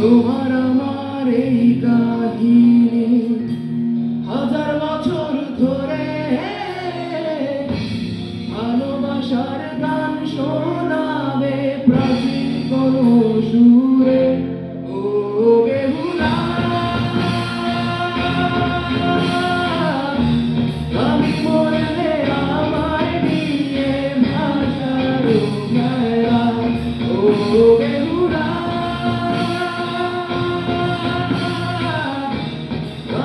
তোমার আমার এই কাহিনী হাজার বছর ধরে ভালোবাসার গান শোনাবে প্রাচীন কোন সুরে। ও বেহুলা, আমি মরলে আমায় নিয়ে ভাষার মেলা। ও বেহুলা,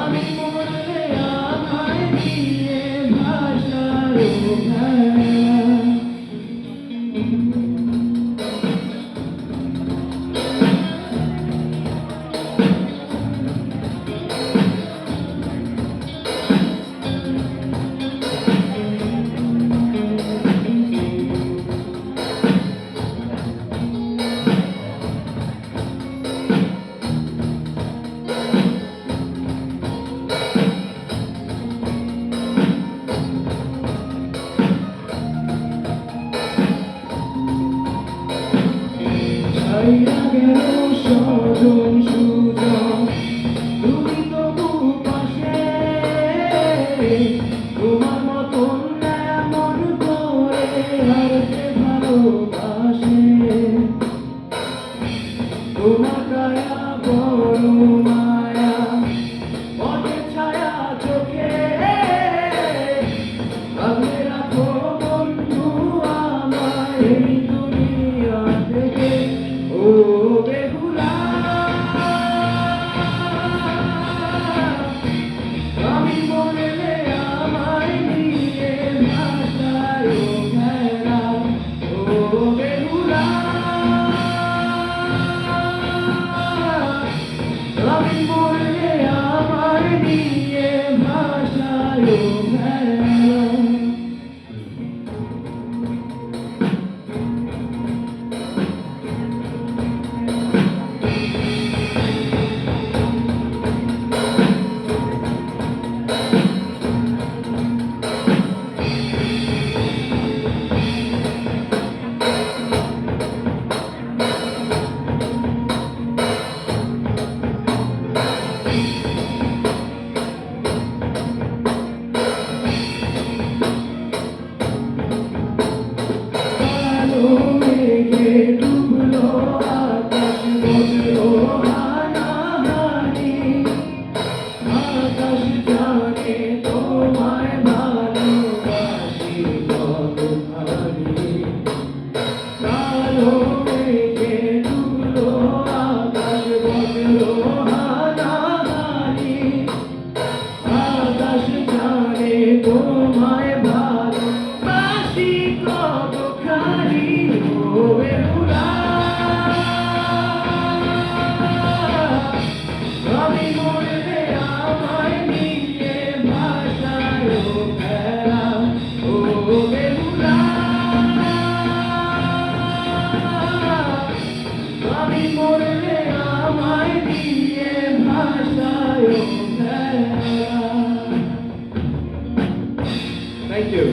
আমি মরলে আমায় নিয়ে ভাষার মেলা। ছাইরা গেল স্বজন সুজন, তুমি তবু পাশে। তোমার মতন এমন করে আর যে ভালোবাসে। তোমার গায়া বড় মায়া, পথের ছায়া চোখে। আগলে রাখো বন্ধু আমায় এই দুনিয়া থেকে। ও বেহুলা, আমি মরলে আমায় নিয়ে ভাষায় মেলা। ও বেহুলা, আমি মরলে আমায় নিয়ে ভাষায় মেলা। মেঘে ডুবলো আকাশ, বজলো হানাহানি। আকাশ জানে তোমায় ভালোবাসি কতখানি। কালো মেঘে ডুবলো আকাশ, বজলো হানাহানি। আকাশ জানে তোমায় ভালোবাসি কতখানি। ও বেহুলা, আমি মরলে আমায় নিয়ে ভাষায় মেলা। ও বেহুলা, আমি মরলে আমায় নিয়ে ভাষায় মেলা। Thank you.